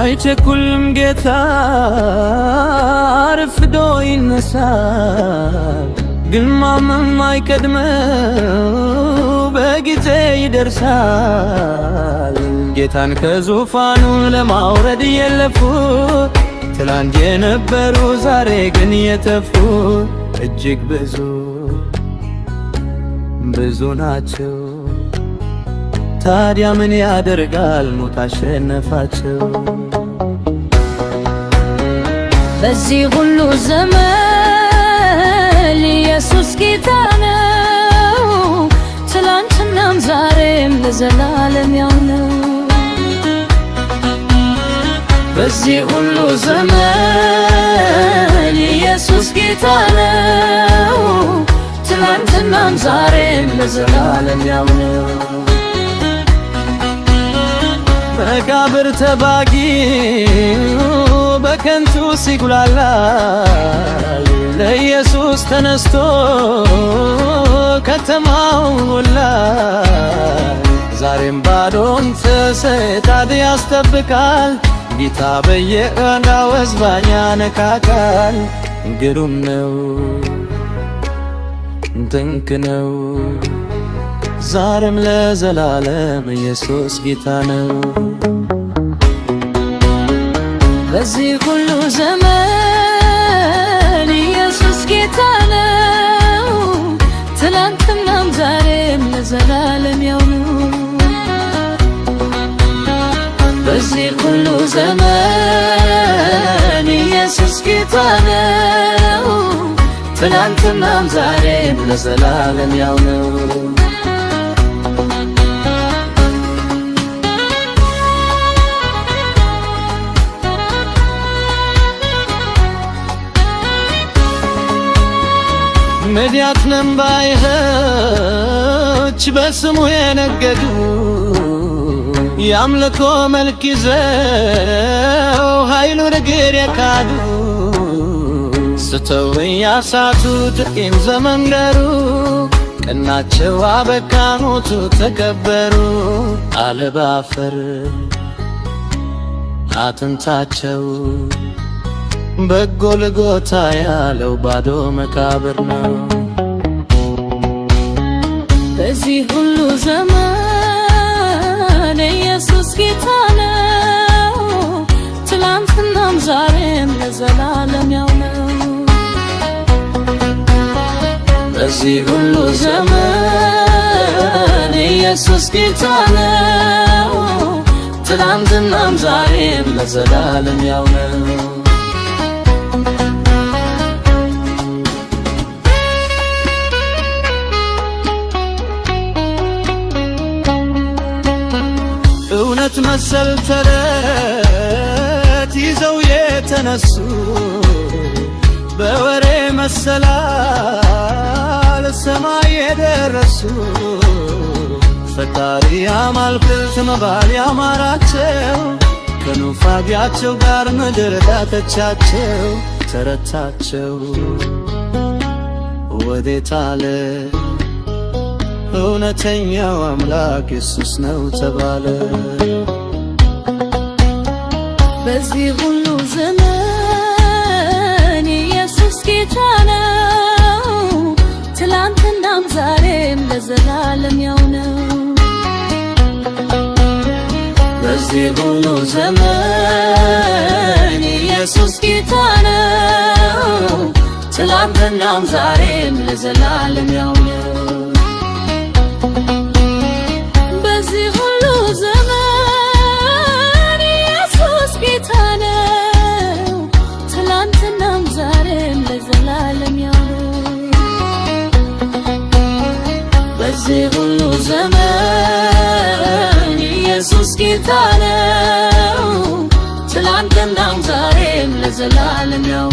አይቸኩልም ጌታ አርፍዶ ይነሳል፣ ግን ማመን አይቀድመው በጊዜ ይደርሳል። ጌታን ከዙፋኑ ለማውረድ የለፉ ትላንት የነበሩ ዛሬ ግን የተፉ እጅግ ብዙ ናቸው። ታዲያ ምን ያደርጋል ሞት አሸነፋቸው። በዚህ ሁሉ ዘመን ኢየሱስ ጌታ ነው፣ ትላንትናም ዛሬም ለዘላለም ያው ነው። በዚህ ሁሉ ዘመን ኢየሱስ ጌታ ነው፣ ትላንትናም ዛሬም ለዘላለም ያው ነው። መቃብር ተባጊው በከንቱ ሲጉላላ ለኢየሱስ ተነስቶ ከተማው ሞላ። ዛሬም ባዶን ተሰጣድ ያስጠብቃል፣ ጌታ በየቀናው ሕዝቡን ያነካካል። ግሩም ነው ድንቅ ነው፣ ዛሬም ለዘላለም ኢየሱስ ጌታ ነው። በዚህ ሁሉ ዘመን ኢየሱስ ጌታ ነው፣ ትላንትናም ዛሬም ለዘላለም ያው ነው። በዚህ ሁሉ ዘመን ኢየሱስ ጌታ ነው፣ ትላንትናም ዛሬም ለዘላለም ያው ነው። ነቢያትንም ባይሆች በስሙ የነገዱ የአምልኮ መልክ ይዘው ኃይሉን እግር የካዱ ስተው ያሳቱ ጥቂም ዘመን ገሩ ቀናቸው አበቃ ሞቱ ተከበሩ። አለባፈር አጥንታቸው በጎልጎታ ያለው ባዶ መቃብር ነው። በዚህ ሁሉ ዘመን ኢየሱስ ጌታ ነው፣ ትላንትናም ዛሬም ለዘላለም ያው ነው። በዚህ ሁሉ ዘመን ኢየሱስ ጌታ ነው፣ ትላንትናም ዛሬም ለዘላለም ያው ነው። እውነት መሰል ተረት ይዘው የተነሱ በወሬ መሰላል ሰማይ የደረሱ ፈጣሪ አማልክት መባል ያማራቸው ከኑፋጊያቸው ጋር ምድር ዳተቻቸው። ተረታቸው ወዴት አለ እውነተኛው አምላክ ኢየሱስ ነው ተባለ። በዚህ ሁሉ ዘመን ኢየሱስ ጌታ ነው፣ ትላንትናም ዛሬም ለዘላለም ያው ነው። በዚህ ሁሉ ዘመን ኢየሱስ ጌታ ነው፣ ትላንትናም ዛሬም ለዘላለም ያው ነው። በዚህ ሁሉ ዘመን ኢየሱስ ጌታ ነው፣ ትላንትናም ዛሬም ለዘላለም ያው ነው። በዚህ ሁሉ ዘመን ኢየሱስ ጌታ ነው፣ ትላንትናም ዛሬም ለዘላለም ያው